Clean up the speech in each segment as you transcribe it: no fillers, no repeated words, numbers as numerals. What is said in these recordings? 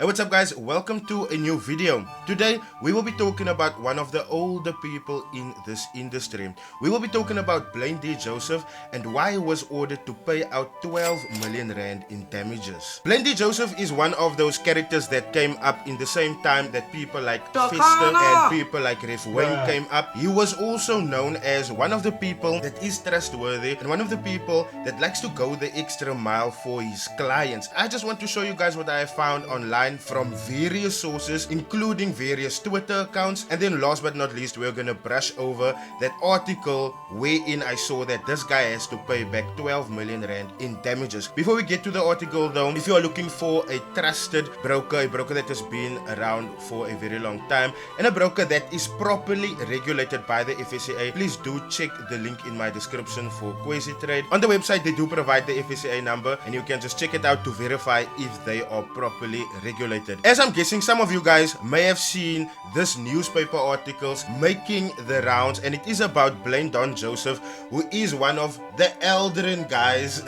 Hey, what's up guys? Welcome to a new video. Today we will be talking about one of the older people in this industry. We will be talking about Blaine D. Joseph and why he was ordered to pay out 12 million rand in damages. Blaine D. Joseph is one of those characters that came up in the same time that people like Fester and people like Ref Wayne came up. He was also known as one of the people that is trustworthy and one of the people that likes to go the extra mile for his clients. I just want to show you guys what I found online from various sources, including various Twitter accounts, and then last but not least we're gonna brush over that article wherein I saw that this guy has to pay back 12 million rand in damages. Before we get to the article though, if you are looking for a trusted broker, a broker that has been around for a very long time and a broker that is properly regulated by the FSCA, please do check the link in my description for QuasiTrade. On the website they do provide the FSCA number and you can just check it out to verify if they are properly regulated. As I'm guessing some of you guys may have seen this newspaper articles making the rounds, and it is about Blaine Don Joseph, who is one of the elderly guys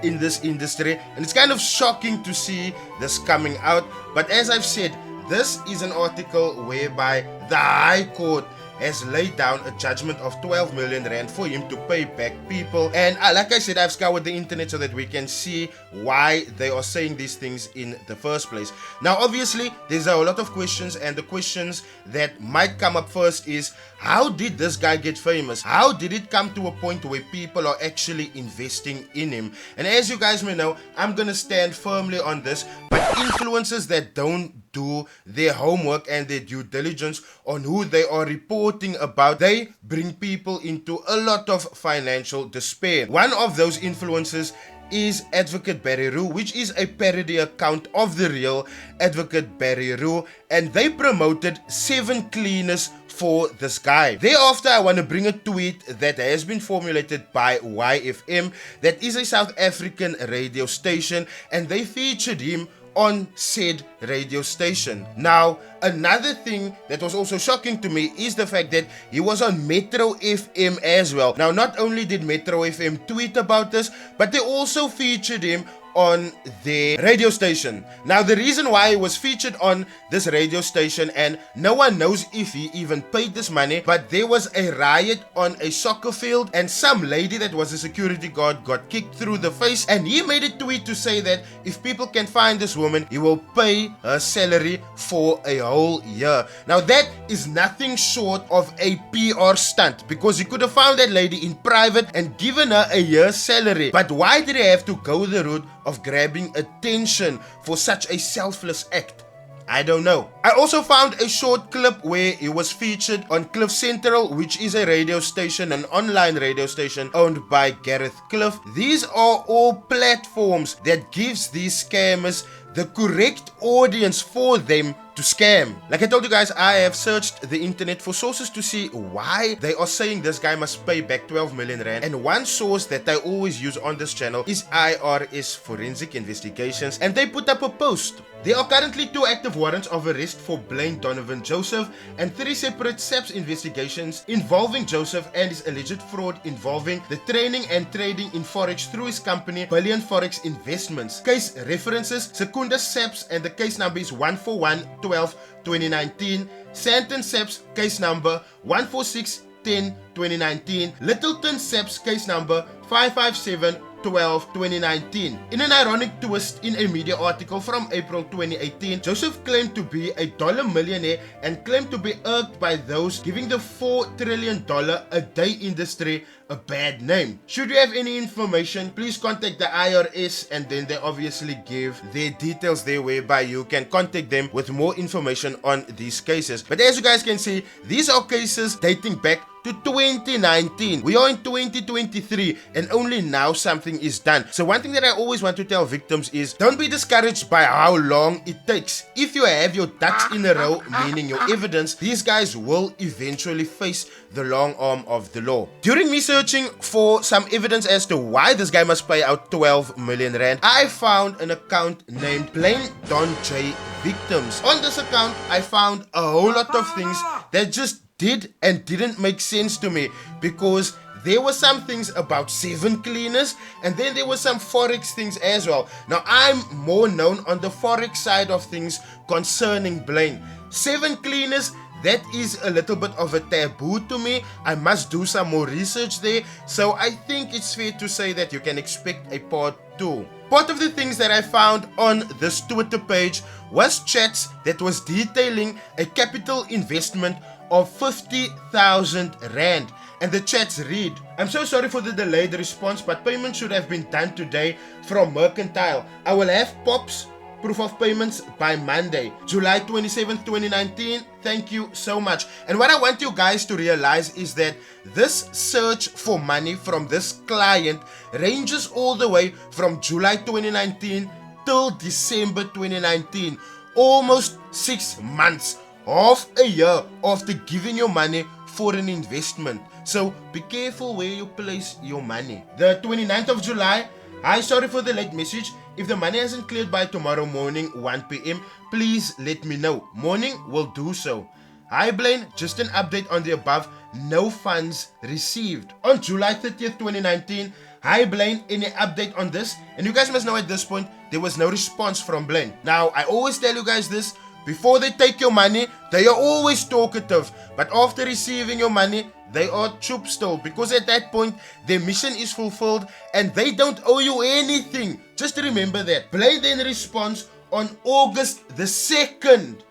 in this industry, and it's kind of shocking to see this coming out. But as I've said, this is an article whereby the High Court has laid down a judgment of 12 million rand for him to pay back people. And like I said, I've scoured the internet so that we can see why they are saying these things in the first place. Now obviously there's a lot of questions, and the questions that might come up first is, how did this guy get famous? How did it come to a point where people are actually investing in him? And as you guys may know, I'm gonna stand firmly on this, but influencers that don't do their homework and their due diligence on who they are reporting about, they bring people into a lot of financial despair. One of those influencers is Advocate Barry Roo, which is a parody account of the real Advocate Barry Roo, and they promoted 7 cleaners for this guy. Thereafter, I want to bring a tweet that has been formulated by YFM, that is a South African radio station, and they featured him on said radio station. Now, another thing that was also shocking to me is the fact that he was on Metro FM as well. Now, not only did Metro FM tweet about this, but they also featured him on their radio station. Now, the reason why he was featured on this radio station, and no one knows if he even paid this money, but there was a riot on a soccer field and some lady that was a security guard got kicked through the face, and he made a tweet to say that if people can find this woman, he will pay her salary for a whole year. Now, that is nothing short of a PR stunt, because he could have found that lady in private and given her a year's salary. But why did he have to go the route of grabbing attention for such a selfless act? I don't know. I also found a short clip where he was featured on Cliff Central, which is a radio station, an online radio station owned by Gareth Cliff. These are all platforms that gives these scammers the correct audience for them to scam. Like I told you guys, I have searched the internet for sources to see why they are saying this guy must pay back 12 million rand. And one source that I always use on this channel is IRS Forensic Investigations, and they put up a post. There are currently 2 active warrants of arrest for Blaine Donovan Joseph and 3 separate SAPS investigations involving Joseph and his alleged fraud involving the training and trading in Forex through his company Billion Forex Investments. Case references Secunda SAPS, and the case number is 141-12-2019. Santon SAPS case number 146-10-2019. Littleton SAPS case number 557-12-2019. In an ironic twist in a media article from April 2018, Joseph claimed to be a dollar millionaire and claimed to be irked by those giving the $4 trillion a day industry a bad name. Should you have any information, please contact the IRS, and then they obviously give their details there whereby you can contact them with more information on these cases. But as you guys can see, these are cases dating back to 2019. We are in 2023 and only now something is done. So one thing that I always want to tell victims is, don't be discouraged by how long it takes. If you have your ducks in a row, meaning your evidence, these guys will eventually face the long arm of the law. During me searching for some evidence as to why this guy must pay out 12 million rand, I found an account named Blaine Don J Victims. On this account, I found a whole lot of things that just did and didn't make sense to me, because there were some things about 7 cleaners, and then there were some forex things as well. Now I'm more known on the forex side of things concerning Blaine. 7 cleaners, that is a little bit of a taboo to me. I must do some more research there, so I think it's fair to say that you can expect a part 2. Part of the things that I found on this Twitter page was chats that was detailing a capital investment of 50,000 Rand. And the chats read, "I'm so sorry for the delayed response, but payment should have been done today from Mercantile. I will have POPs, proof of payments, by Monday, July 27th, 2019. Thank you so much." And what I want you guys to realize is that this search for money from this client ranges all the way from July 2019 till December 2019. Almost 6 months, half a year after giving your money for an investment. So be careful where you place your money. The 29th of July, "Hi, sorry for the late message. If the money hasn't cleared by tomorrow morning 1 p.m, please let me know. Morning will do so. Hi Blaine, just an update on the above. No funds received." On July 30th, 2019, "Hi Blaine, any update on this?" And you guys must know at this point, there was no response from Blaine. Now, I always tell you guys this, before they take your money, they are always talkative. But after receiving your money, they are chup still, because at that point, their mission is fulfilled and they don't owe you anything. Just remember that. Blaine then responds on August the 2nd.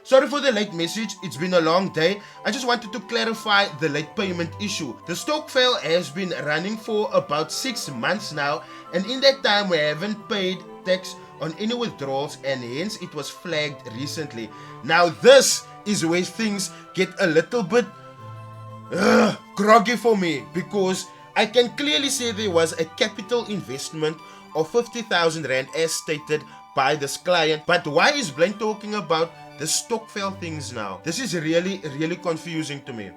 "Sorry for the late message. It's been a long day. I just wanted to clarify the late payment issue. The stokvel has been running for about 6 months now, and in that time we haven't paid tax on any withdrawals, and hence it was flagged recently." Now this is where things get a little bit groggy for me, because I can clearly see there was a capital investment of 50,000 Rand as stated by this client. But why is Blaine talking about the stokvel things now? This is really confusing to me.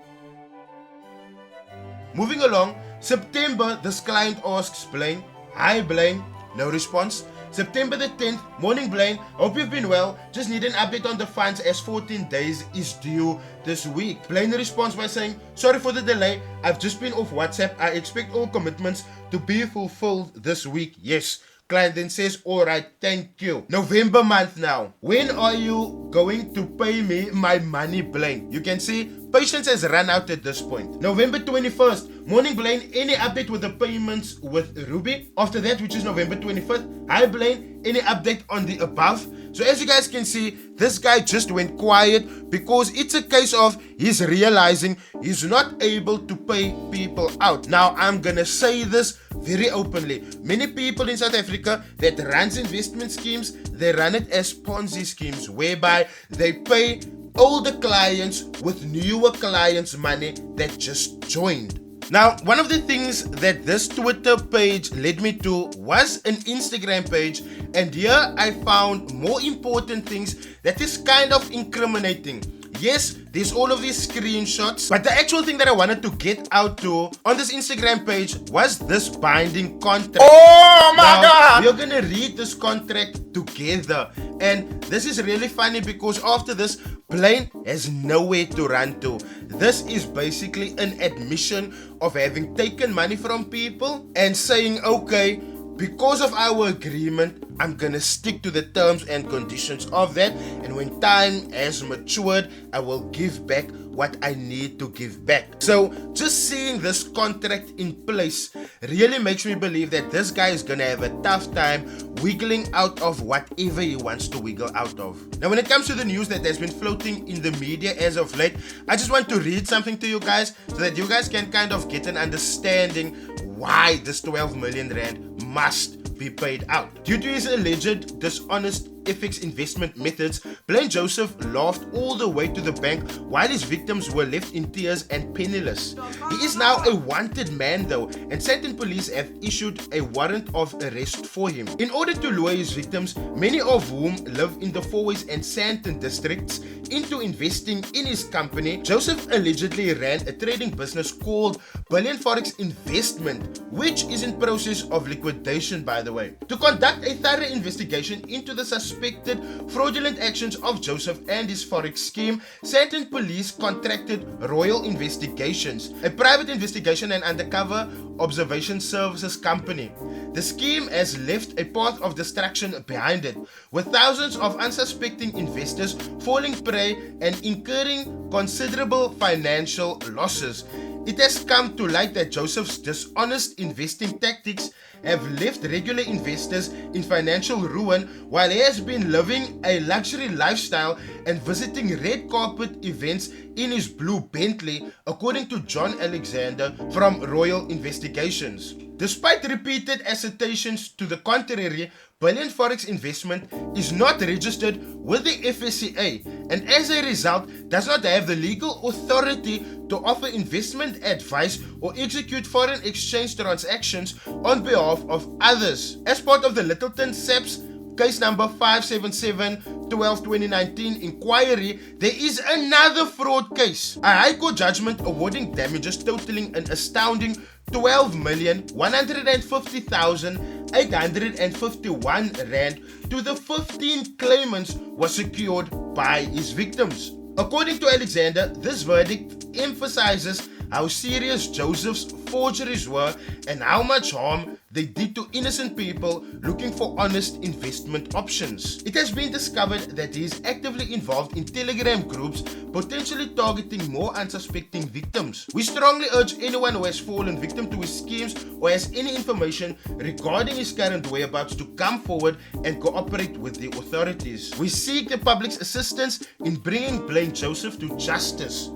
Moving along, September, this client asks Blaine, "Hi Blaine," no response. September the 10th, "Morning Blaine, hope you've been well. Just need an update on the funds as 14 days is due this week." Blaine responds by saying, "Sorry for the delay. I've just been off WhatsApp. I expect all commitments to be fulfilled this week. Yes." Client then says, "Alright, thank you." November month now. "When are you going to pay me my money, Blaine?" You can see patience has run out at this point. November 21st. "Morning Blaine, any update with the payments with Ruby?" After that, which is November 25th, "Hi Blaine, any update on the above?" So as you guys can see, this guy just went quiet because it's a case of he's realizing he's not able to pay people out. Now I'm gonna say this very openly. Many people in South Africa that runs investment schemes, they run it as Ponzi schemes, whereby they pay older clients with newer clients' money that just joined. Now, one of the things that this Twitter page led me to was an Instagram page, and here I found more important things that is kind of incriminating. Yes, there's all of these screenshots, but the actual thing that I wanted to get out to on this Instagram page was this binding contract. Oh my God! We're gonna read this contract together, and this is really funny because after this, Blaine has nowhere to run to. This is basically an admission of having taken money from people and saying, okay, because of our agreement, I'm gonna stick to the terms and conditions of that, and when time has matured, I will give back what I need to give back. So just seeing this contract in place really makes me believe that this guy is gonna have a tough time wiggling out of whatever he wants to wiggle out of. Now when it comes to the news that has been floating in the media as of late, I just want to read something to you guys so that you guys can kind of get an understanding why this 12 million Rand must be paid out. Due to his alleged dishonest FX investment methods, Blaine Joseph laughed all the way to the bank while his victims were left in tears and penniless. He is now a wanted man though, and Sandton police have issued a warrant of arrest for him. In order to lure his victims, many of whom live in the Fourways and Sandton districts, into investing in his company, Joseph allegedly ran a trading business called Blaine Forex Investment, which is in process of liquidation, by the way. To conduct a thorough investigation into the suspected fraudulent actions of Joseph and his Forex scheme, Sandton police contracted Royal Investigations, a private investigation and undercover observation services company. The scheme has left a path of destruction behind it, with thousands of unsuspecting investors falling prey and incurring considerable financial losses. It has come to light that Joseph's dishonest investing tactics have left regular investors in financial ruin, while he has been living a luxury lifestyle and visiting red carpet events in his blue Bentley, according to John Alexander from Royal Investigations. Despite repeated assertions to the contrary, Blaine Forex Investment is not registered with the FSCA and as a result does not have the legal authority to offer investment advice or execute foreign exchange transactions on behalf of others. As part of the Littleton SAPS case number 577/12/2019 inquiry, there is another fraud case. A High Court judgment awarding damages totaling an astounding 12,150,851 rand to the 15 claimants was secured by his victims. According to Alexander, this verdict emphasizes how serious Joseph's forgeries were and how much harm they did to innocent people looking for honest investment options. It has been discovered that he is actively involved in Telegram groups, potentially targeting more unsuspecting victims. We strongly urge anyone who has fallen victim to his schemes or has any information regarding his current whereabouts to come forward and cooperate with the authorities. We seek the public's assistance in bringing Blaine Joseph to justice.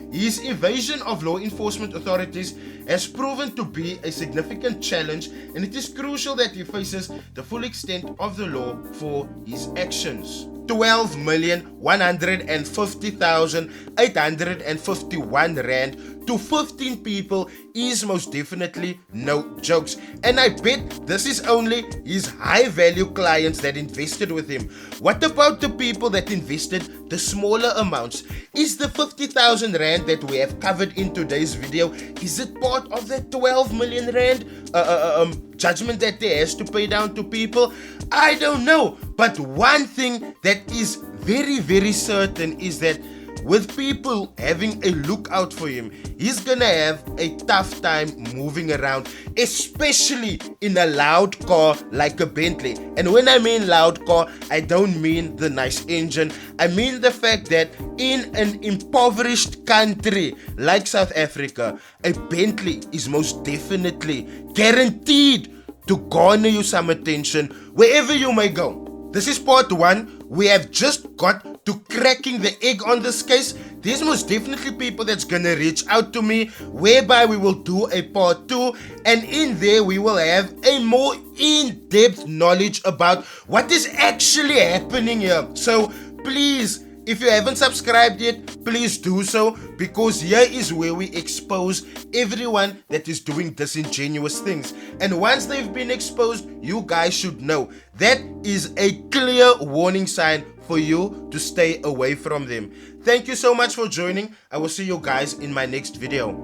His evasion of law enforcement authorities has proven to be a significant challenge, and it is crucial that he faces the full extent of the law for his actions. 12,150,851 rand to 15 people is most definitely no jokes, and I bet this is only his high value clients that invested with him. What about the people that invested the smaller amounts? Is the 50,000 rand that we have covered in today's video, is it part of that 12 million rand judgment that they has to pay down to people? I don't know, but one thing that is very, very certain is that with people having a lookout for him, he's gonna have a tough time moving around, especially in a loud car like a Bentley. And when I mean loud car, I don't mean the nice engine. I mean the fact that in an impoverished country like South Africa, a Bentley is most definitely guaranteed to garner you some attention wherever you may go. This is part 1. We have just got to cracking the egg on this case. There's most definitely people that's gonna reach out to me, whereby we will do a part 2, and in there we will have a more in-depth knowledge about what is actually happening here. So please, if you haven't subscribed yet, please do so, because here is where we expose everyone that is doing disingenuous things. And once they've been exposed, you guys should know that is a clear warning sign for you to stay away from them. Thank you so much for joining. I will see you guys in my next video.